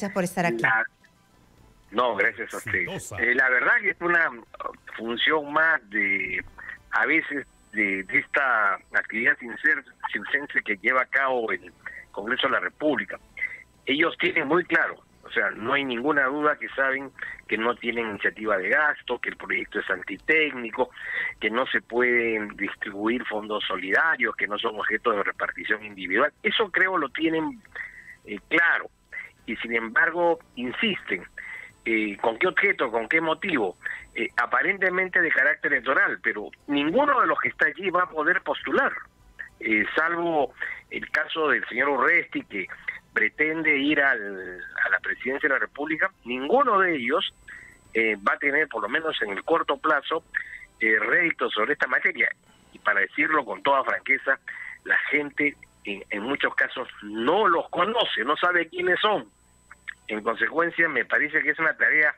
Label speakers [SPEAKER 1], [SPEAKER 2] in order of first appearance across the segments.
[SPEAKER 1] Gracias por estar aquí.
[SPEAKER 2] No, gracias a usted. La verdad que es una función más a veces, de esta actividad circense que lleva a cabo el Congreso de la República. Ellos tienen muy claro, o sea, no hay ninguna duda que saben que no tienen iniciativa de gasto, que el proyecto es antitécnico, que no se pueden distribuir fondos solidarios, que no son objeto de repartición individual. Eso creo lo tienen claro, y sin embargo insisten. ¿Con qué objeto? ¿Con qué motivo? Aparentemente de carácter electoral, pero ninguno de los que está allí va a poder postular, salvo el caso del señor Urresti, que pretende ir a la presidencia de la República. Ninguno de ellos va a tener, por lo menos en el corto plazo, réditos sobre esta materia. Y para decirlo con toda franqueza, la gente en muchos casos no los conoce, no sabe quiénes son. En consecuencia, me parece que es una tarea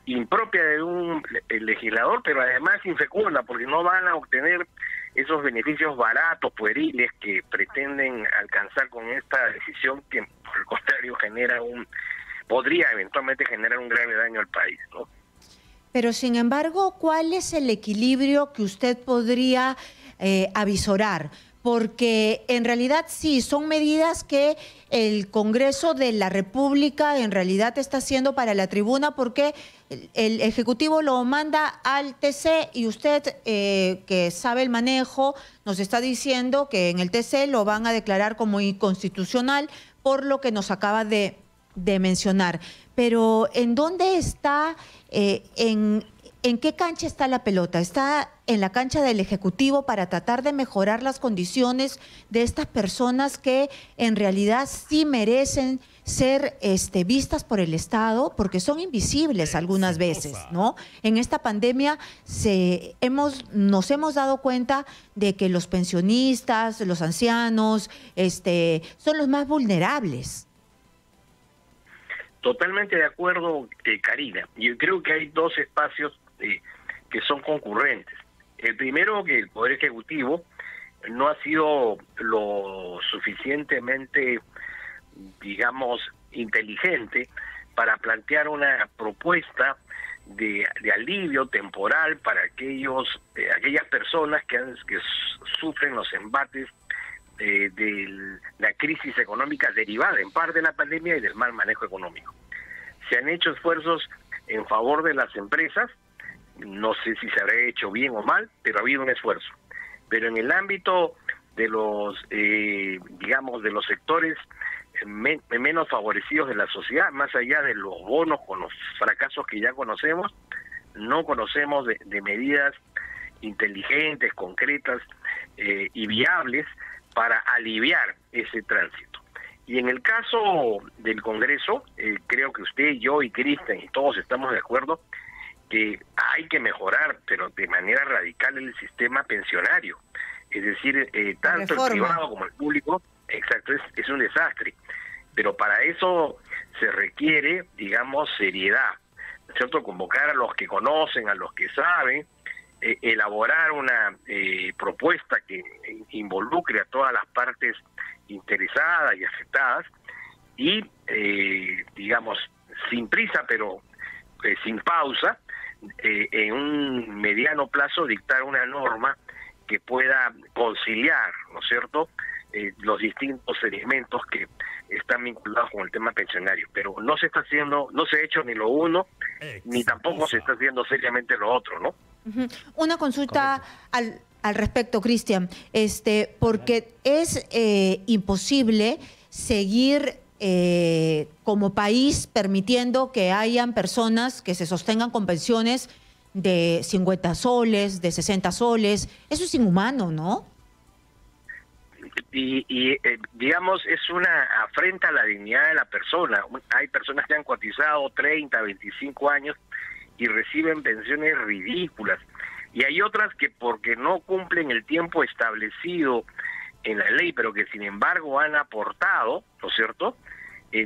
[SPEAKER 2] impropia de un legislador, pero además infecunda, porque no van a obtener esos beneficios baratos, pueriles, que pretenden alcanzar con esta decisión, que por el contrario podría eventualmente generar un grave daño al país, ¿no?
[SPEAKER 1] Pero sin embargo, ¿cuál es el equilibrio que usted podría avisorar? Porque en realidad sí, son medidas que el Congreso de la República en realidad está haciendo para la tribuna, porque el Ejecutivo lo manda al TC y usted, que sabe el manejo, nos está diciendo que en el TC lo van a declarar como inconstitucional por lo que nos acaba de mencionar. Pero ¿en dónde está, en qué cancha está la pelota? ¿Está en la cancha del Ejecutivo para tratar de mejorar las condiciones de estas personas que en realidad sí merecen ser vistas por el Estado, porque son invisibles algunas veces, ¿no? En esta pandemia nos hemos dado cuenta de que los pensionistas, los ancianos, son los más vulnerables.
[SPEAKER 2] Totalmente de acuerdo, Karina. Yo creo que hay dos espacios que son concurrentes. El primero, que el Poder Ejecutivo no ha sido lo suficientemente, digamos, inteligente para plantear una propuesta de alivio temporal para aquellas personas que sufren los embates de la crisis económica derivada en parte de la pandemia y del mal manejo económico. Se han hecho esfuerzos en favor de las empresas, no sé si se habrá hecho bien o mal, pero ha habido un esfuerzo. Pero en el ámbito de los, digamos, de los sectores menos favorecidos de la sociedad, más allá de los bonos con los fracasos que ya conocemos, no conocemos de medidas inteligentes, concretas y viables para aliviar ese tránsito. Y en el caso del Congreso, creo que usted, yo y Cristian y todos estamos de acuerdo que hay que mejorar, pero de manera radical, el sistema pensionario. Es decir, tanto el privado como el público, exacto, es un desastre. Pero para eso se requiere, digamos, seriedad, ¿no es cierto? Convocar a los que conocen, a los que saben, elaborar una propuesta que involucre a todas las partes interesadas y afectadas y, digamos, sin prisa, pero sin pausa, en un mediano plazo dictar una norma que pueda conciliar, ¿no es cierto?, los distintos elementos que están vinculados con el tema pensionario. Pero no se está haciendo, no se ha hecho ni lo uno, ni tampoco se está haciendo seriamente lo otro, ¿no?
[SPEAKER 1] Una consulta al respecto, Cristian, porque es imposible seguir como país permitiendo que hayan personas que se sostengan con pensiones de 50 soles, de 60 soles. Eso es inhumano, ¿no?
[SPEAKER 2] Y digamos, es una afrenta a la dignidad de la persona. Hay personas que han cotizado 30, 25 años y reciben pensiones ridículas. Y hay otras que, porque no cumplen el tiempo establecido en la ley, pero que sin embargo han aportado, ¿no es cierto?,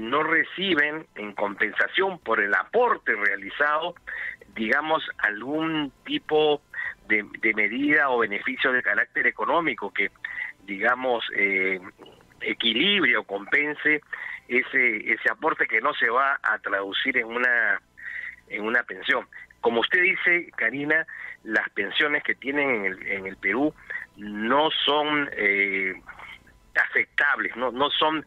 [SPEAKER 2] no reciben en compensación por el aporte realizado, digamos, algún tipo de medida o beneficio de carácter económico que, digamos, equilibre o compense ese aporte que no se va a traducir en una pensión. Como usted dice, Karina, las pensiones que tienen en el Perú no son aceptables, no son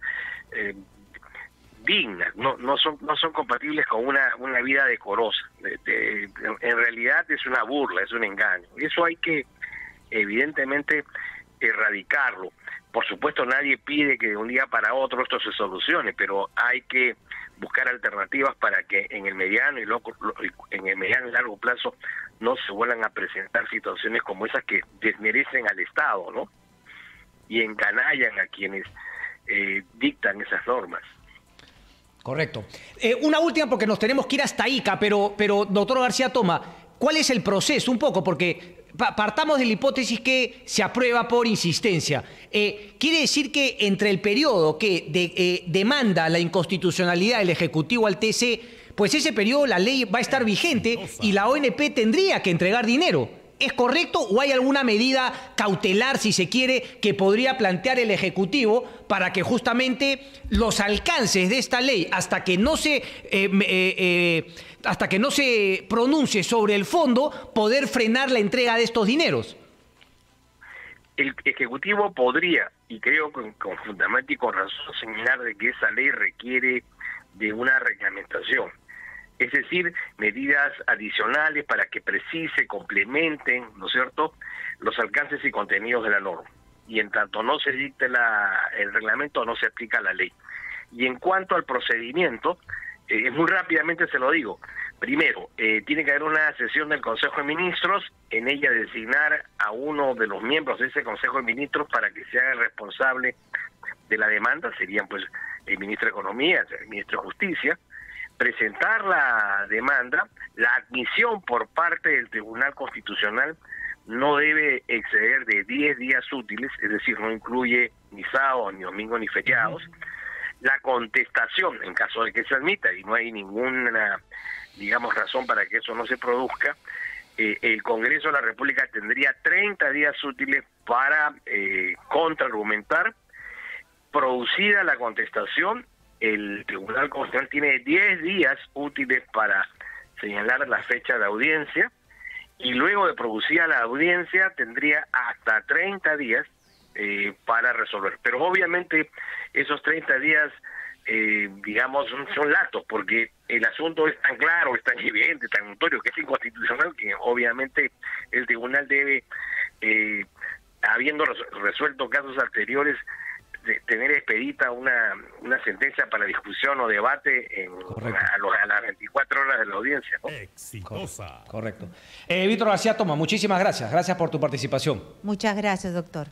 [SPEAKER 2] dignas, no son compatibles con una vida decorosa. En realidad es una burla, es un engaño. Eso hay que evidentemente erradicarlo. Por supuesto, nadie pide que de un día para otro esto se solucione, pero hay que buscar alternativas para que en el mediano y largo plazo no se vuelvan a presentar situaciones como esas que desmerecen al Estado, ¿no? Y encanallan a quienes dictan esas normas.
[SPEAKER 3] Correcto. Una última, porque nos tenemos que ir hasta Ica, pero doctor García Toma, ¿cuál es el proceso? Un poco, porque partamos de la hipótesis que se aprueba por insistencia. ¿Quiere decir que entre el periodo que demanda la inconstitucionalidad del Ejecutivo al TC, pues ese periodo la ley va a estar vigente y la ONP tendría que entregar dinero? ¿Es correcto o hay alguna medida cautelar, si se quiere, que podría plantear el Ejecutivo para que justamente los alcances de esta ley, hasta que no se pronuncie sobre el fondo, poder frenar la entrega de estos dineros?
[SPEAKER 2] El Ejecutivo podría, y creo con fundamento y con razón, señalar de que esa ley requiere de una reglamentación. Es decir, medidas adicionales para que precise, complementen, ¿no es cierto?, los alcances y contenidos de la norma. Y en tanto no se dicte el reglamento, no se aplica la ley. Y en cuanto al procedimiento, muy rápidamente se lo digo. Primero, tiene que haber una sesión del Consejo de Ministros, en ella designar a uno de los miembros de ese Consejo de Ministros para que se haga responsable de la demanda, serían pues el Ministro de Economía, el Ministro de Justicia, presentar la demanda. La admisión por parte del Tribunal Constitucional no debe exceder de 10 días útiles, es decir, no incluye ni sábado, ni domingo, ni feriados. La contestación, en caso de que se admita, y no hay ninguna, digamos, razón para que eso no se produzca, el Congreso de la República tendría 30 días útiles para contraargumentar. Producida la contestación, el Tribunal Constitucional tiene 10 días útiles para señalar la fecha de audiencia, y luego de producida la audiencia tendría hasta 30 días para resolver. Pero obviamente esos 30 días, digamos, son latos, porque el asunto es tan claro, es tan evidente, tan notorio, que es inconstitucional, que obviamente el tribunal debe, habiendo resuelto casos anteriores, tener expedita una sentencia para discusión o debate a las 24 horas de la audiencia, ¿no?
[SPEAKER 3] Exitosa. Correcto. Víctor García Toma, muchísimas gracias. Gracias por tu participación.
[SPEAKER 1] Muchas gracias, doctor.